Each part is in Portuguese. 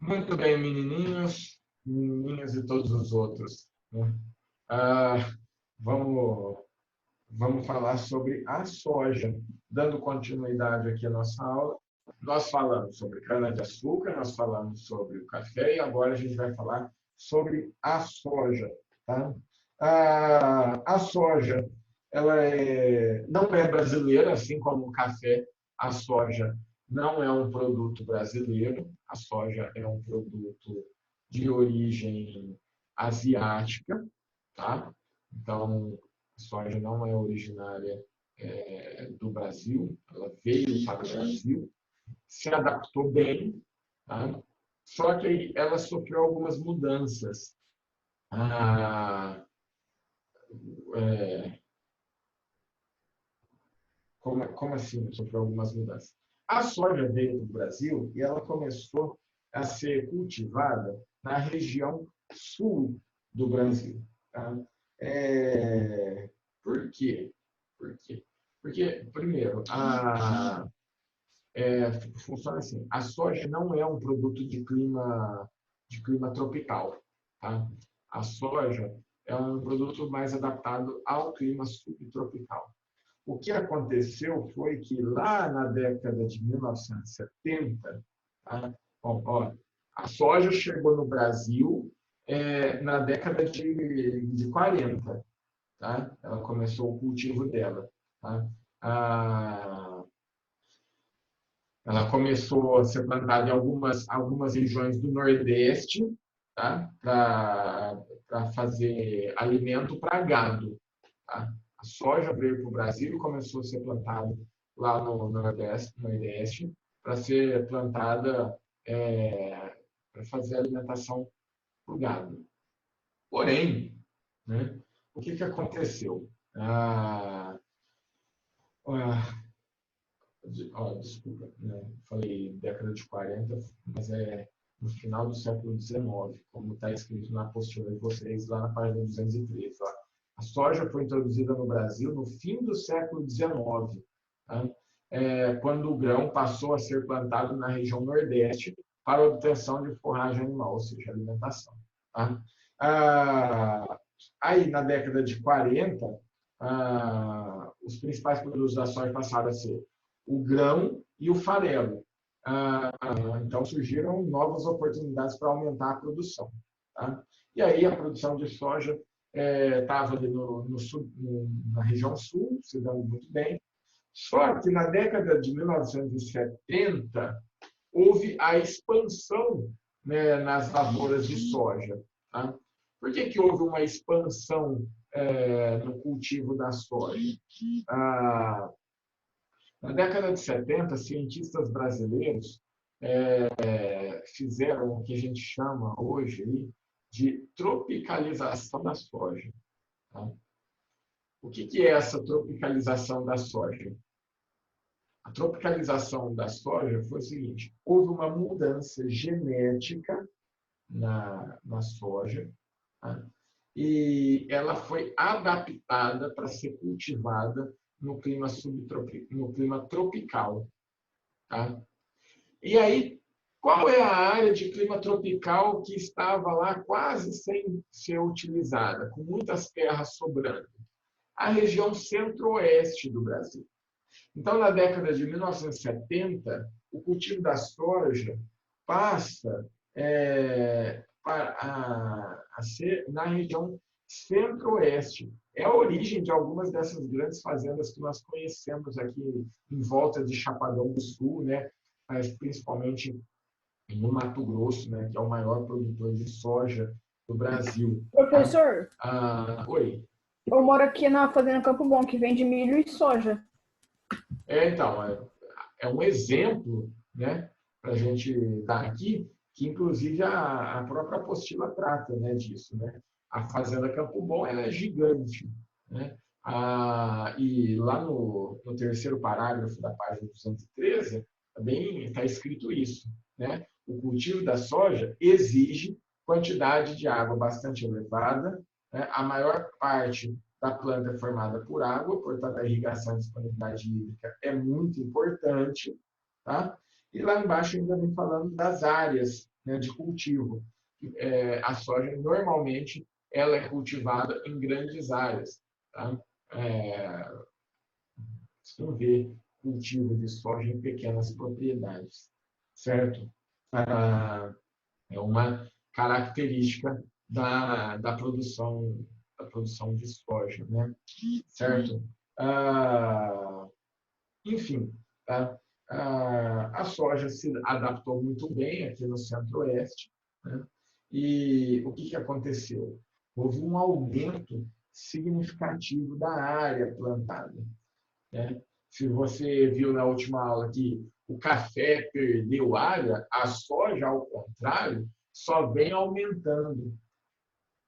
Muito bem, menininhos, menininhas e todos os outros, né? Ah, vamos, vamos falar sobre a soja. Dando continuidade aqui à nossa aula, nós falamos sobre cana-de-açúcar, nós falamos sobre o café e agora a gente vai falar sobre a soja, tá? A soja, não é brasileira, assim como o café, a soja não é um produto brasileiro, a soja é um produto de origem asiática, tá? Então, a soja não é originária do Brasil, ela veio para o Brasil, se adaptou bem, tá? Só que ela sofreu algumas mudanças. Ah, é, como assim sofreu algumas mudanças? A soja veio do Brasil e ela começou a ser cultivada na região sul do Brasil. Tá? É, por quê? Por quê? Porque, primeiro, funciona assim: a soja não é um produto de clima tropical. Tá? A soja é um produto mais adaptado ao clima subtropical. O que aconteceu foi que lá na década de 1970, tá? Bom, ó, a soja chegou no Brasil na década de 40. Tá? Ela começou o cultivo dela. Tá? Ah, ela começou a ser plantada em algumas regiões do Nordeste, tá? Para fazer alimento para gado. Tá? A soja veio para o Brasil e começou a ser plantada lá no Nordeste para ser plantada para fazer alimentação para o gado. Porém, né, o que aconteceu? Ah, desculpa, né? Falei década de 40, mas é no final do século XIX, como está escrito na apostila de vocês, lá na página 213. Ó. A soja foi introduzida no Brasil no fim do século XIX, tá? Quando o grão passou a ser plantado na região Nordeste para obtenção de forragem animal, ou seja, alimentação. Tá? Aí, na década de 40, os principais produtos da soja passaram a ser o grão e o farelo. Então, surgiram novas oportunidades para aumentar a produção. Tá? E aí, a produção de soja estava ali na região sul, se dando muito bem. Só que na década de 1970, houve a expansão, né, nas lavouras de soja. Tá? Por que houve uma expansão no cultivo da soja? Ah, Na década de 70, cientistas brasileiros fizeram o que a gente chama hoje de tropicalização da soja. Tá? O que é essa tropicalização da soja? A tropicalização da soja foi o seguinte: houve uma mudança genética na soja, tá? E ela foi adaptada para ser cultivada no clima tropical. Tá? E aí, qual é a área de clima tropical que estava lá quase sem ser utilizada, com muitas terras sobrando? A região centro-oeste do Brasil. Então, na década de 1970, o cultivo da soja passa a ser na região centro-oeste. É a origem de algumas dessas grandes fazendas que nós conhecemos aqui em volta de Chapadão do Sul, né? Mas principalmente no Mato Grosso, né? Que é o maior produtor de soja do Brasil. Tá? Professor, Oi. eu moro aqui na Fazenda Campo Bom, que vende milho e soja. Então, é um exemplo, né, para a gente dar aqui, que inclusive a própria apostila trata, né, disso. Né? A Fazenda Campo Bom ela é gigante. Né? E lá no terceiro parágrafo da página 213, também está escrito isso. Né? O cultivo da soja exige quantidade de água bastante elevada, né? A maior parte da planta é formada por água, portanto, a irrigação e disponibilidade hídrica é muito importante. Tá? E lá embaixo ainda vem falando das áreas, né, de cultivo. A soja, normalmente, ela é cultivada em grandes áreas. Tá? É, você não vê cultivo de soja em pequenas propriedades, certo? É uma característica da produção de soja, né? Certo? Ah, enfim, tá? A soja se adaptou muito bem aqui no Centro-Oeste, né? E o que aconteceu? Houve um aumento significativo da área plantada, né? Se você viu na última aula que o café perdeu área, a soja, ao contrário, só vem aumentando.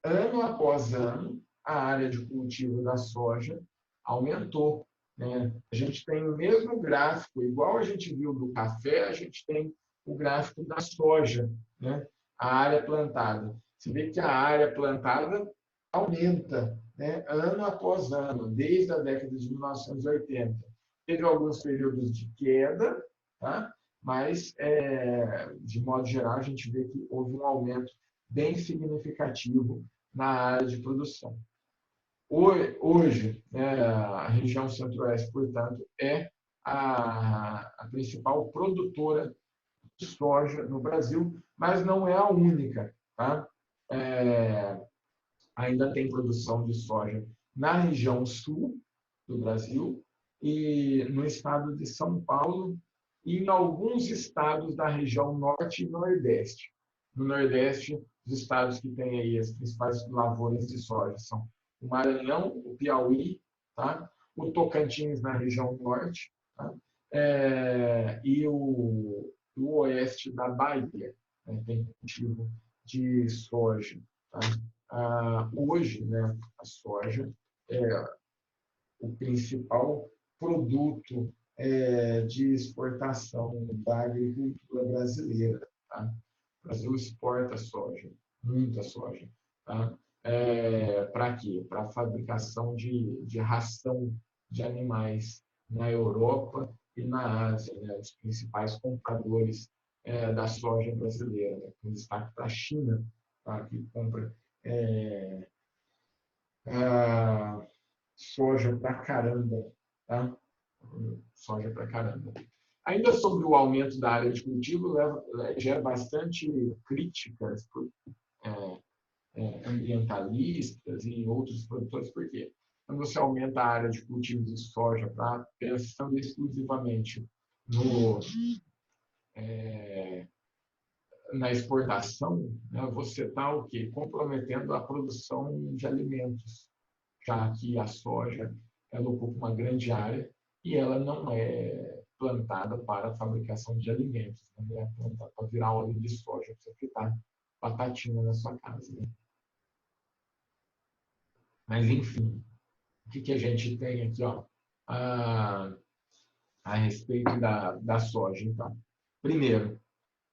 Ano após ano, a área de cultivo da soja aumentou, né? A gente tem o mesmo gráfico, igual a gente viu do café, a gente tem o gráfico da soja, né? A área plantada. Você vê que a área plantada aumenta, né? Ano após ano, desde a década de 1980. Teve alguns períodos de queda, tá? Mas, de modo geral, a gente vê que houve um aumento bem significativo na área de produção. Hoje, né, a região Centro-Oeste, portanto, é a principal produtora de soja no Brasil, mas não é a única. Tá? É, ainda tem produção de soja na região sul do Brasil e no estado de São Paulo e em alguns estados da região norte e nordeste. No nordeste, os estados que têm aí as principais lavouras de soja são o Maranhão, o Piauí, tá? O Tocantins na região norte, tá? E o oeste da Bahia, né? Tem cultivo de soja. Tá? Hoje, né, a soja é o principal produto de exportação da agricultura brasileira. Tá? O Brasil exporta soja, muita soja. Tá? Para quê? Para a fabricação de ração de animais na Europa e na Ásia, né? Os principais compradores da soja brasileira, né? Com destaque para a China, tá? Que compra é, soja para caramba, tá? Soja para caramba. Ainda sobre o aumento da área de cultivo, gera bastante críticas por ambientalistas e outros produtores, por quê? Quando você aumenta a área de cultivo de soja pensando exclusivamente no, na exportação, né, você está o quê? Comprometendo a produção de alimentos, já que a soja ela ocupa uma grande área e ela não é plantada para a fabricação de alimentos, né? Ela é plantada para virar óleo de soja, para você fritar batatinha na sua casa. Né? Mas, enfim, o que a gente tem aqui ó, a respeito da soja? Então, primeiro,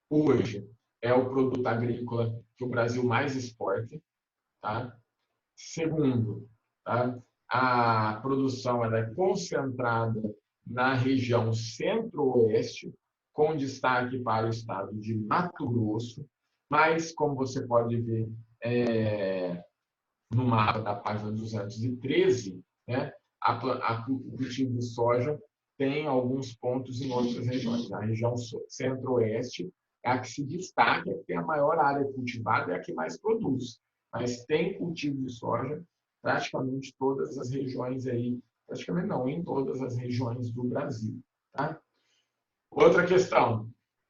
hoje é o produto agrícola que o Brasil mais exporta. Tá? Segundo, tá? A produção ela é concentrada na região centro-oeste, com destaque para o estado de Mato Grosso, mas, como você pode ver no mapa da página 213, né, o cultivo de soja tem alguns pontos em outras regiões. A região centro-oeste é a que se destaca, que tem a maior área cultivada, é a que mais produz. Mas tem cultivo de soja praticamente todas as regiões aí, praticamente não, em todas as regiões do Brasil. Tá? Outra questão,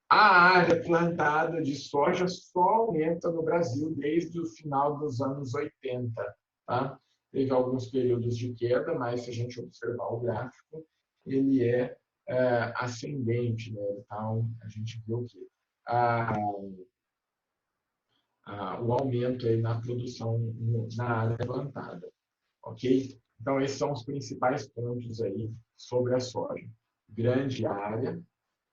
a área plantada de soja só aumenta no Brasil desde o final dos anos 80. Tá? Teve alguns períodos de queda, mas se a gente observar o gráfico, ele é ascendente. Né? Então, a gente vê o quê? O aumento aí na produção na área plantada. Ok? Então, esses são os principais pontos aí sobre a soja. Grande área,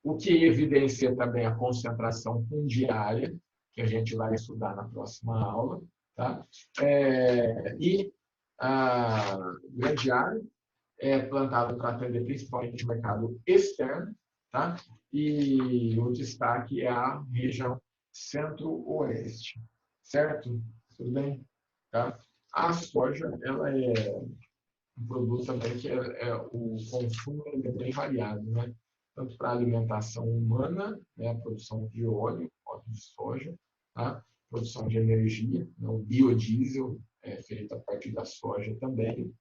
o que evidencia também a concentração fundiária, que a gente vai estudar na próxima aula. Tá? E a grande área é plantada para atender principalmente o mercado externo, tá? E o destaque é a região centro-oeste, certo? Tudo bem? Tá? A soja, ela é um produto também que o consumo é bem variado, né? Tanto para alimentação humana, né? A produção de óleo de soja, tá? Produção de energia, né? O biodiesel é feito a partir da soja também.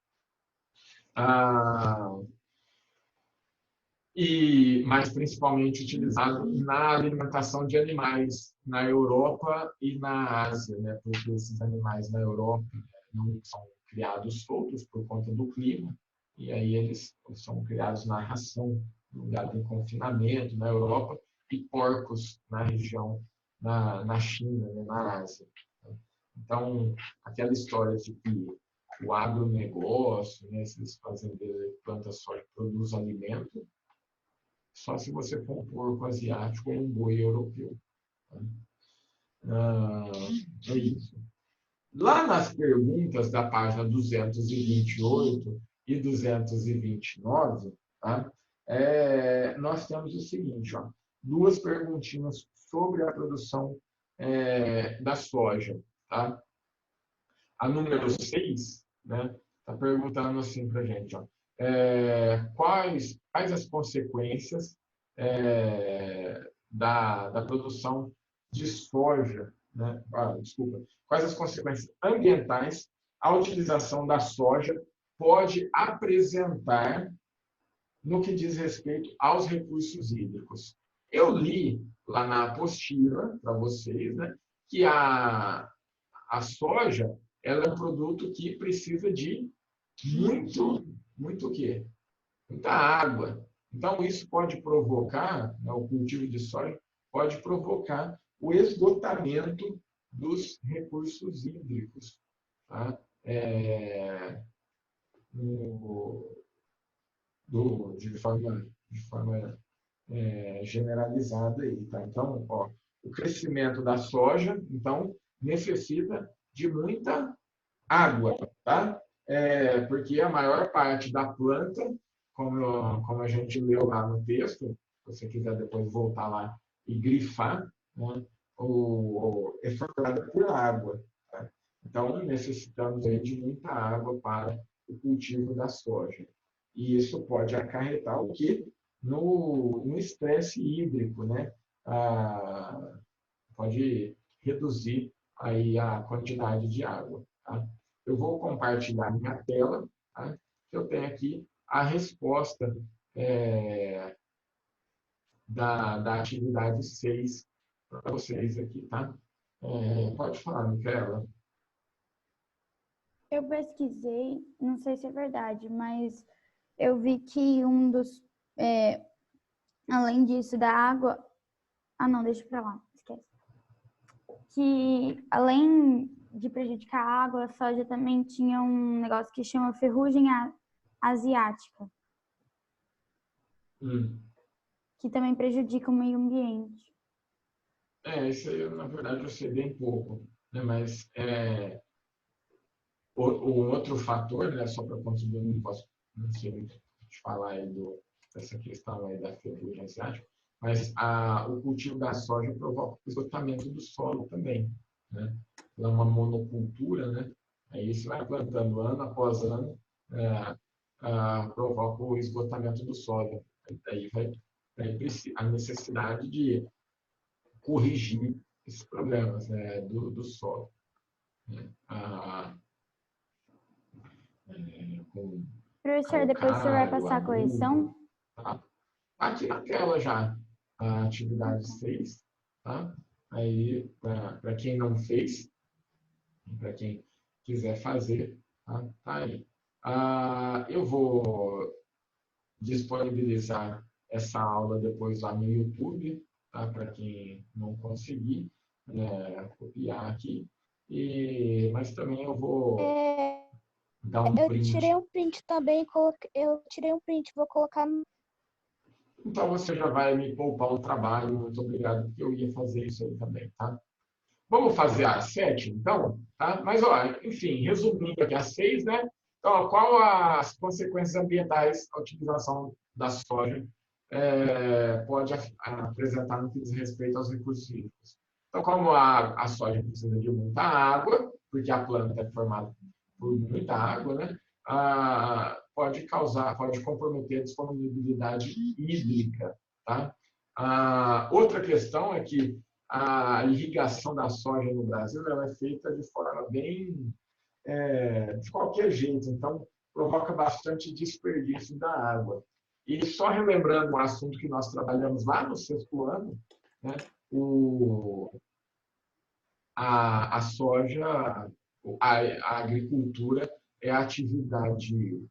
Mas principalmente utilizado na alimentação de animais na Europa e na Ásia, né? Porque esses animais na Europa não são criados soltos por conta do clima, e aí eles são criados na ração, no lugar de confinamento na Europa, e porcos na região, na China, né? Na Ásia. Então, aquela história de que o agronegócio, né? Esses fazendeiros que plantam soja produzem alimento, só se você for um porco asiático ou um boi europeu. É isso. Lá nas perguntas da página 228 e 229, tá? Nós temos o seguinte, ó, duas perguntinhas sobre a produção da soja. Tá? A número 6, né, está perguntando assim para a gente, ó, quais as consequências da produção de soja, né? Desculpa, quais as consequências ambientais a utilização da soja pode apresentar no que diz respeito aos recursos hídricos. Eu li lá na apostila para vocês, né, que a soja ela é um produto que precisa de muito o quê? Muita água. Então, isso pode provocar, né, o cultivo de soja pode provocar o esgotamento dos recursos hídricos, tá? De forma generalizada aí, tá? Então, ó, o crescimento da soja, então, necessita de muita água, tá? Porque a maior parte da planta, como a gente leu lá no texto, se você quiser depois voltar lá e grifar, né, é formada por água. Tá? Então, necessitamos aí de muita água para o cultivo da soja. E isso pode acarretar o quê? No estresse hídrico, né? Pode reduzir aí a quantidade de água. Tá? Eu vou compartilhar minha tela. Tá? Eu tenho aqui a resposta da atividade 6 para vocês aqui. Tá? Pode falar, Micaela. Eu pesquisei, não sei se é verdade, mas eu vi que além disso, da água... Ah, não, deixa pra lá, esquece. Que além de prejudicar a água, a soja também tinha um negócio que chama ferrugem asiática, que também prejudica o meio ambiente. Isso aí, na verdade, eu sei bem pouco, né? Mas o outro fator, né, só para contribuir, não sei muito te falar aí dessa questão aí da ferrugem asiática, mas o cultivo da soja provoca o esgotamento do solo também, né? Ela é uma monocultura, né? Aí você vai plantando ano após ano, provoca o esgotamento do solo. Daí vai a necessidade de corrigir esses problemas, né, do solo. Né? Professor, depois você vai passar a correção? Tá? Aqui na tela já, a atividade 6. Tá? Aí, para quem não fez, para quem quiser fazer, tá aí. Eu vou disponibilizar essa aula depois lá no YouTube, tá? Para quem não conseguir copiar aqui. Mas também eu vou dar um print. Eu tirei um print também, vou colocar no... Então você já vai me poupar um trabalho, muito obrigado, porque eu ia fazer isso aí também, tá? Vamos fazer a 7, então? Tá? Mas, enfim, resumindo aqui a 6, né? Então, qual as consequências ambientais da utilização da soja pode apresentar no que diz respeito aos recursos hídricos. Então, como a soja precisa de muita água, porque a planta é formada por muita água, né? Pode comprometer a disponibilidade hídrica. Tá? Outra questão é que a irrigação da soja no Brasil ela é feita de forma bem de qualquer jeito, então provoca bastante desperdício da água. E só relembrando um assunto que nós trabalhamos lá no 6º ano, né, a soja, a agricultura é a atividade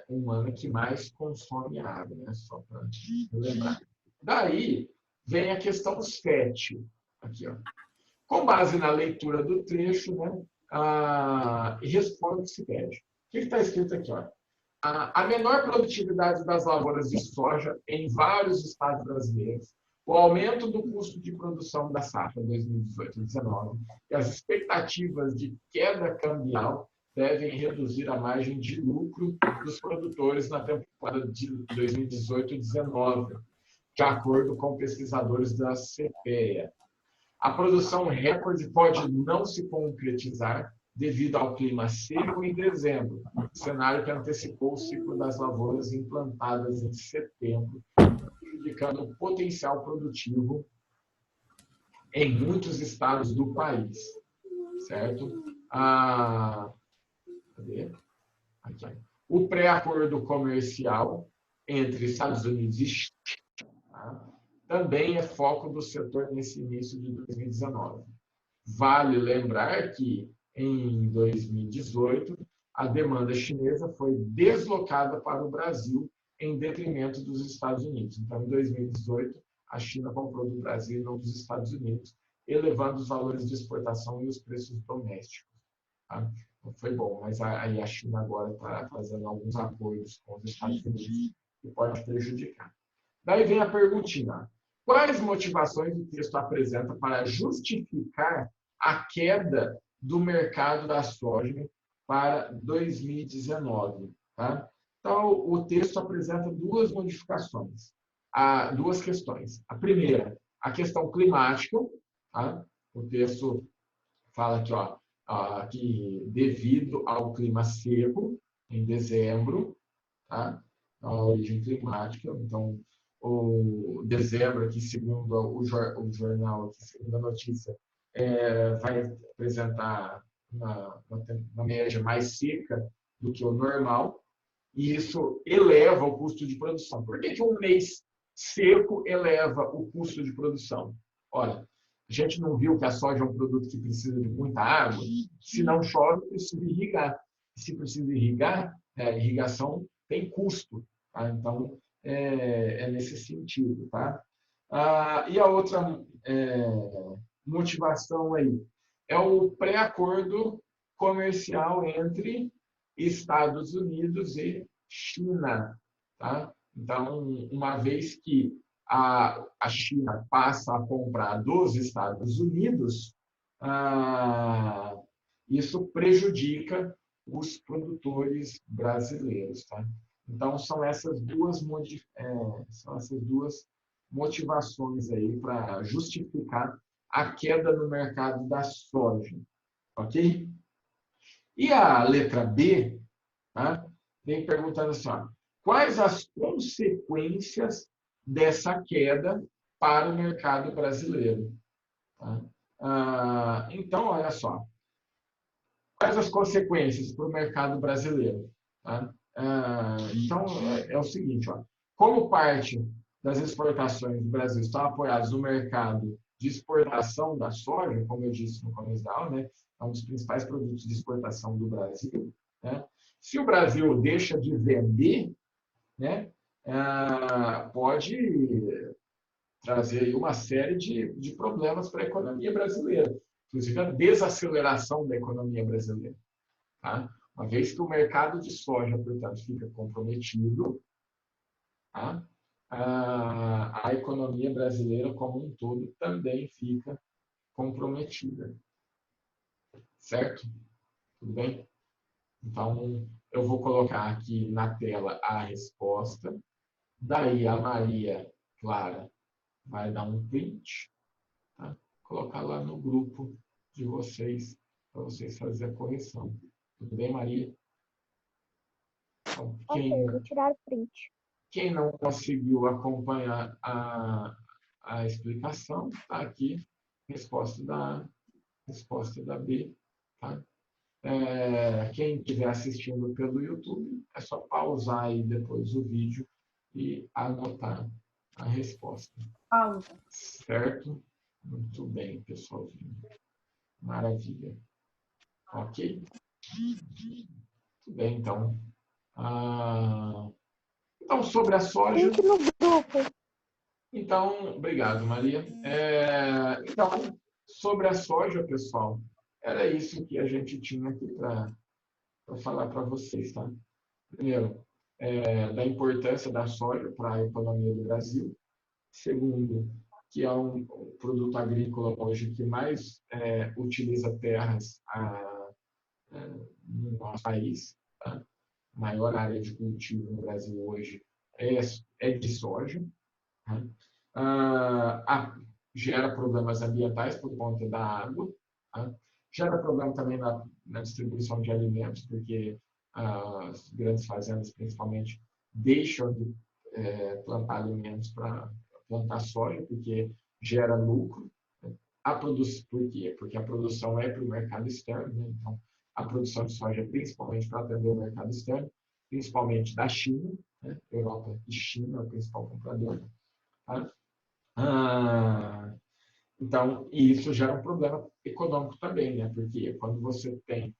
humana que mais consome água, né? Só para lembrar. Daí vem a questão 7. Aqui, ó. Com base na leitura do trecho, né, responde o que se pede. O que está escrito aqui? Ó? A menor produtividade das lavouras de soja em vários estados brasileiros, o aumento do custo de produção da safra 2018-19 e as expectativas de queda cambial devem reduzir a margem de lucro dos produtores na temporada de 2018-19, de acordo com pesquisadores da CPEA. A produção recorde pode não se concretizar devido ao clima seco em dezembro, cenário que antecipou o ciclo das lavouras implantadas em setembro, prejudicando o potencial produtivo em muitos estados do país. Certo? Aqui. O pré-acordo comercial entre Estados Unidos e China também é foco do setor nesse início de 2019. Vale lembrar que, em 2018, a demanda chinesa foi deslocada para o Brasil em detrimento dos Estados Unidos. Então, em 2018, a China comprou do Brasil e não dos Estados Unidos, elevando os valores de exportação e os preços domésticos. Tá? Então, foi bom, mas aí a China agora está fazendo alguns acordos com os Estados Unidos que podem prejudicar. Daí vem a perguntinha. Quais motivações o texto apresenta para justificar a queda do mercado da soja para 2019? Tá? Então, o texto apresenta duas modificações, duas questões. A primeira, a questão climática. Tá? O texto fala aqui, que devido ao clima seco em dezembro, tá? A origem climática, então, o dezembro, aqui, segundo o jornal, aqui, segundo a notícia, vai apresentar uma média mais seca do que o normal, e isso eleva o custo de produção. Por que um mês seco eleva o custo de produção? Olha, a gente não viu que a soja é um produto que precisa de muita água? Se não chove, precisa irrigar. Se precisa irrigar, irrigação tem custo. Tá? Então, é nesse sentido. Tá? E a outra motivação aí é o pré-acordo comercial entre Estados Unidos e China. Tá? Então, uma vez que a China passa a comprar dos Estados Unidos, isso prejudica os produtores brasileiros. Tá? Então, são essas duas motivações aí para justificar a queda no mercado da soja. Ok? E a letra B, tá? Vem perguntando assim, quais as consequências dessa queda para o mercado brasileiro? Tá? Então, olha só. Quais as consequências para o mercado brasileiro? Tá? Então, é o seguinte, como parte das exportações do Brasil estão apoiadas no mercado de exportação da soja, como eu disse no começo da aula, né, é um dos principais produtos de exportação do Brasil, né? Se o Brasil deixa de vender, né, pode trazer aí uma série de problemas para a economia brasileira, inclusive a desaceleração da economia brasileira. Tá? Uma vez que o mercado de soja, portanto, fica comprometido, tá? A economia brasileira como um todo também fica comprometida. Certo? Tudo bem? Então, eu vou colocar aqui na tela a resposta, Daí a Maria Clara vai dar um print, tá? Colocar lá no grupo de vocês, para vocês fazerem a correção. Tudo bem, Maria? Então, Ok, vou tirar o print. quem não conseguiu acompanhar a explicação, está aqui, resposta da A, resposta da B. Tá? Quem estiver assistindo pelo YouTube, é só pausar aí depois o vídeo e anotar a resposta. Pausa. Certo? Muito bem, pessoalzinho. Maravilha. Ok? Muito bem, então. Então, sobre a soja. Link no grupo. Então, obrigado, Maria. Então, sobre a soja, pessoal, era isso que a gente tinha aqui para falar para vocês, tá? Primeiro, da importância da soja para a economia do Brasil. Segundo, que é um produto agrícola hoje que mais utiliza terras no nosso país, tá? A maior área de cultivo no Brasil hoje é de soja. Tá? Gera problemas ambientais por conta da água. Tá? Gera problema também na distribuição de alimentos, porque as grandes fazendas, principalmente, deixam de plantar alimentos para plantar soja, porque gera lucro. Né? Por quê? Porque a produção é para o mercado externo. Né? Então, a produção de soja é principalmente para atender o mercado externo, principalmente da China. Né? Europa e China é o principal comprador. Tá? Então, e isso gera um problema econômico também, né? Porque quando você tem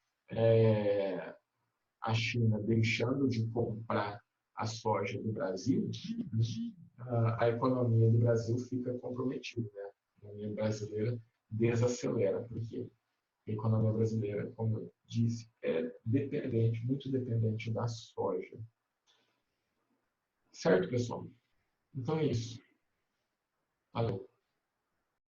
a China deixando de comprar a soja do Brasil, a economia do Brasil fica comprometida, né? A economia brasileira desacelera, porque a economia brasileira, como eu disse, é dependente, muito dependente da soja. Certo, pessoal? Então é isso. Valeu.